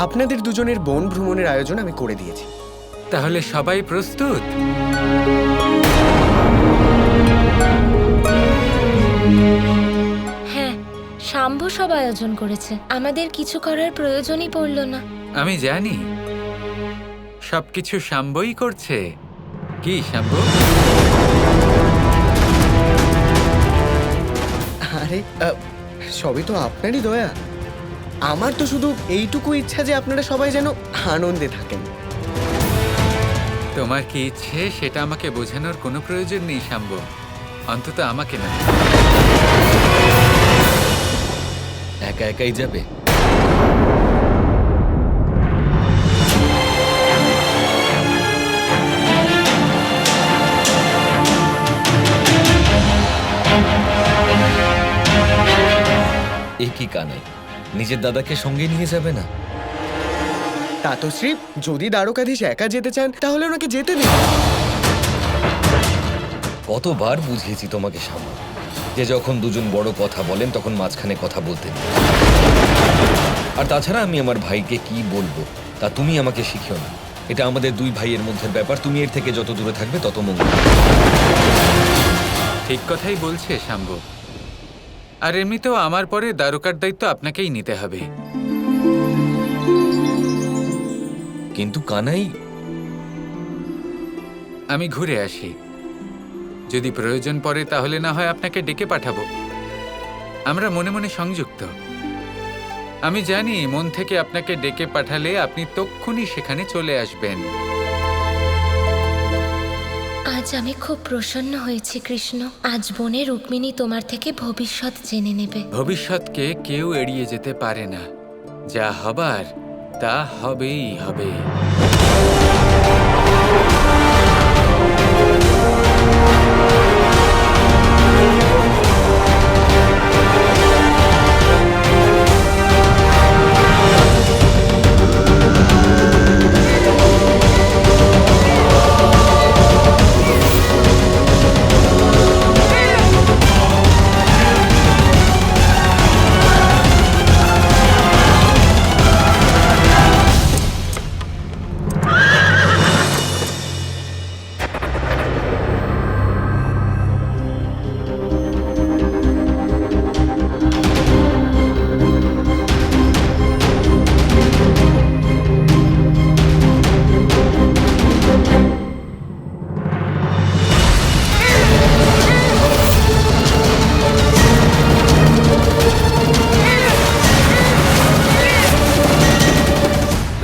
আপনাদের দুজনের বন ভ্রমণের আয়োজন আমি করে দিয়েছি। তাহলে সবাই প্রস্তুত? হ্যাঁ, শাম্ভু সব আয়োজন করেছে, আমাদের কিছু করার প্রয়োজনই পড়ল না। আমি জানি সবকিছু শাম্বই করছে। কি শাম্বু? আরে সবই তো আপনারই দয়া। আমার তো শুধু এইটুকু ইচ্ছা যে আপনারা সবাই যেন আনন্দে থাকেন। তোমার কি ইচ্ছে সেটা আমাকে বোঝানোর কোনো প্রয়োজন নেই শাম্বু, অন্তত আমাকে না। একা একাই যাবে? এ কি কানাই, নিজের দাদাকে সঙ্গে নিয়ে যাবে না? তাতশ্রী, যদি দ্বারকাধীশ একা যেতে চান তাহলে ওনাকে যেতে দিন। কতবার বুঝিয়েছি তোমাকে সামনে, যে যখন দুজন বড় কথা বলেন তখন মাঝখানে কথা বলতে নেই। আর তাছাড়া আমি আমার ভাইকে কি বলবো তা তুমি আমাকে শিখিও না। এটা আমাদের দুই ভাইয়ের মধ্যে ব্যাপার, তুমি এর থেকে যত দূরে থাকবে তত মঙ্গল। ঠিক কথাই বলছে শাম্বু। আর এমনিতেও আমার পরে দ্বারকার দায়িত্ব আপনাকেই নিতে হবে। কিন্তু কানাই, আমি ঘুরে আসি, যদি প্রয়োজন পড়ে তাহলে না হয় আপনাকে ডেকে পাঠাবো। আমরা মনে মনে সংযুক্ত। আমি জানি মন থেকে আপনাকে ডেকে পাঠালে আপনি তক্ষুনি সেখানে চলে আসবেন। আজ আমি খুব প্রসন্ন হয়েছি কৃষ্ণ। আজ বনে রুক্মিণী তোমার থেকে ভবিষ্যৎ জেনে নেবে। ভবিষ্যৎকে কেউ এড়িয়ে যেতে পারে না, যা হবার তা হবেই হবে।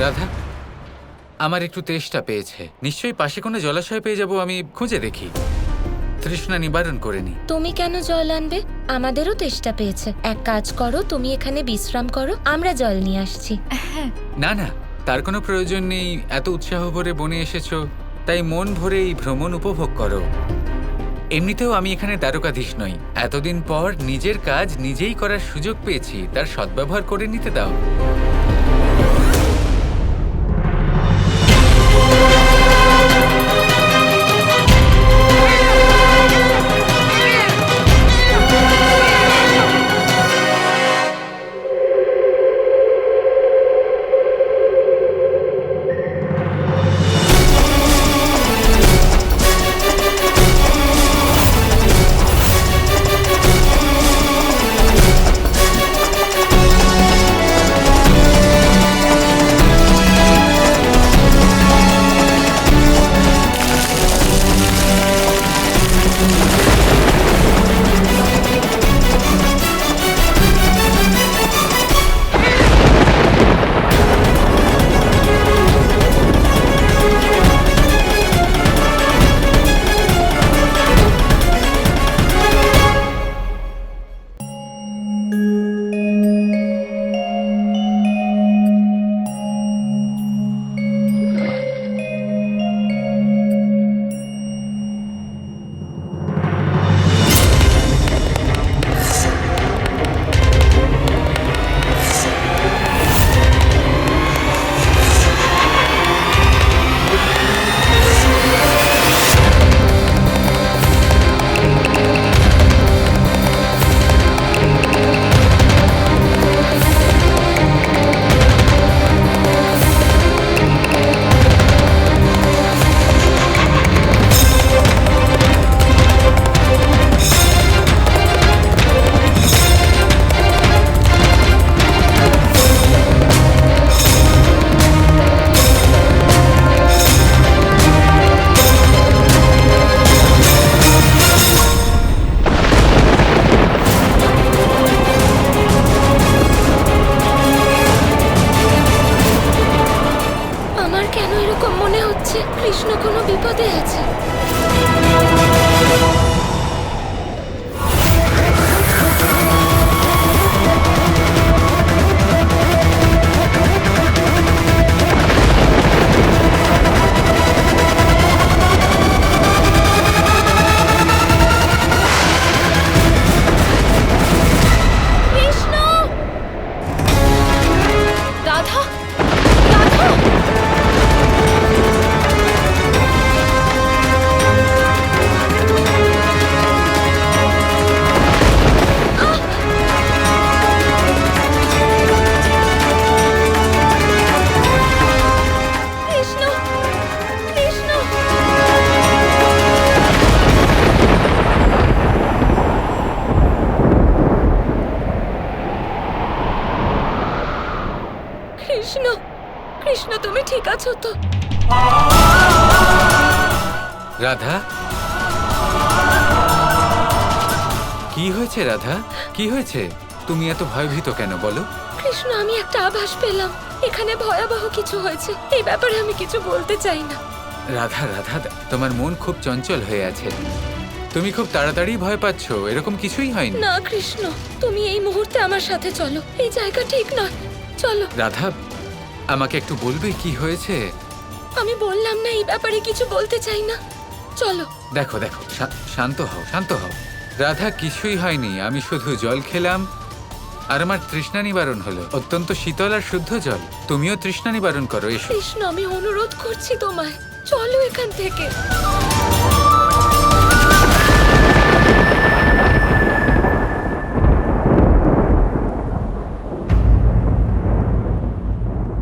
রাধা, আমার একটু তেষ্টা পেয়েছে। নিশ্চয়ই পাশে কোনো জলাশয় পেয়ে যাব, আমি খুঁজে দেখি। তৃষ্ণা নিবারণ করে নি। তুমি কেন জল আনবে? আমাদেরও তেষ্টা পেয়েছে। এক কাজ করো, তুমি এখানে বিশ্রাম করো, আমরা জল নিয়ে আসছি। না না, তার কোনো প্রয়োজন নেই। এত উৎসাহ ভরে বনে এসেছো, তাই মন ভরে এই ভ্রমণ উপভোগ করো। এমনিতেও আমি এখানে দ্বারকাধীশ নই। এতদিন পর নিজের কাজ নিজেই করার সুযোগ পেয়েছি, তার সদ্ব্যবহার করে নিতে দাও। হচ্ছে কৃষ্ণ কোনো বিপদে আছে। কৃষ্ণ! রাধা! রাধা! কৃষ্ণ! কৃষ্ণ! কৃষ্ণ! কৃষ্ণ, তুমি ঠিক আছো তো? রাধা, কি হয়েছে রাধা? কি হয়েছে? তুমি এত ভয়ভীত কেন বলো? কৃষ্ণ, আমি একটা আভাস পেলাম এখানে ভয়াবহ কিছু হয়েছে। এই ব্যাপারে আমি কিছু বলতে চাই না। রাধা রাধা, তোমার মন খুব চঞ্চল হয়ে আছে। তুমি খুব তাড়াতাড়ি ভয় পাচ্ছ, এরকম কিছুই হয়নি। না কৃষ্ণ, তুমি এই মুহূর্তে আমার সাথে চলো। এই জায়গা ঠিক নয়, চলো। রাধা, আমাকে একটু বলবে কি হয়েছে? আমি বললাম না এই ব্যাপারে কিছু বলতে চাই না, চলো। দেখো দেখো, শান্ত হও, শান্ত হও। রাধা, কিছুই হয়নি, আমি শুধু জল খেলাম আর আমার তৃষ্ণা নিবারণ হলো। অত্যন্ত শীতল আর শুদ্ধ জল। তুমিও তৃষ্ণা নিবারণ করো, এসো। কৃষ্ণ, আমি অনুরোধ করছি তোমায়, চলো এখান থেকে।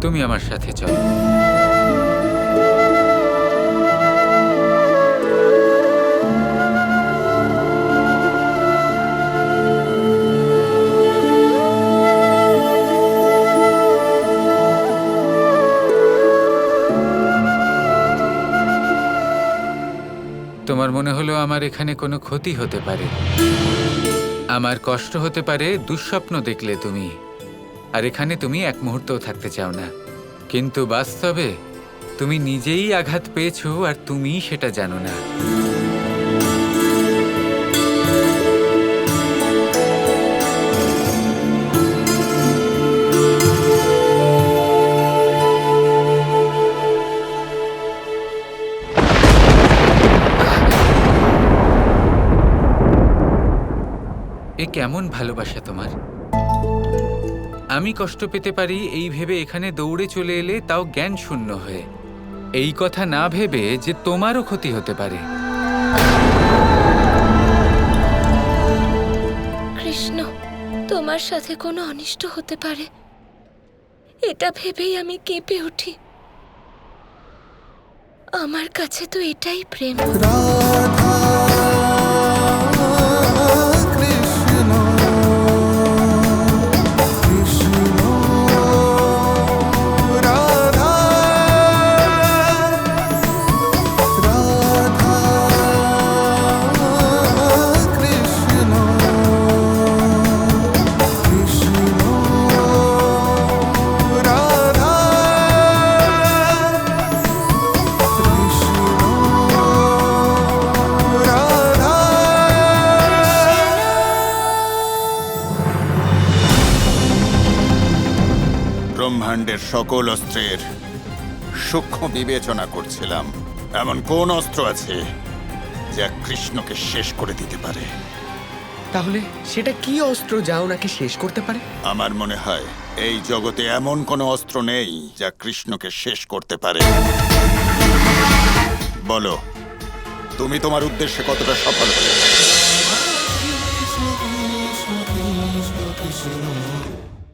তুমি আমার সাথে চলো। তোমার মনে হলো আমার এখানে কোনো ক্ষতি হতে পারে, আমার কষ্ট হতে পারে দুঃস্বপ্ন দেখলে তুমি, আর এখানে তুমি এক মুহূর্তও থাকতে চাও না। কিন্তু বাস্তবে তুমি নিজেই আঘাত পেয়েছো আর তুমি সেটা জানো না। এ কেমন ভালোবাসা তোমার? আমি কষ্ট পেতে পারি এই ভেবে এখানে দৌড়ে চলে এলে, তাও জ্ঞান শূন্য হয়ে। এই কথা না ভেবে যে তোমারও ক্ষতি হতে পারে। কৃষ্ণ, তোমার সাথে কোনো অনিষ্ট হতে পারে এটা ভেবেই আমি কেঁপে উঠি। আমার কাছে তো এটাই প্রেম। ব্রহ্মাণ্ডের সকল অস্ত্রের সূক্ষ্ম বিবেচনা করছিলাম। এমন কোন অস্ত্র আছে যা কৃষ্ণকে শেষ করে দিতে পারে? তাহলে সেটা কি অস্ত্র যা ওনাকে শেষ করতে পারে? আমার মনে হয় এই জগতে এমন কোনো অস্ত্র নেই যা কৃষ্ণকে শেষ করতে পারে। বলো, তুমি তোমার উদ্দেশ্যে কতটা সফল হলে?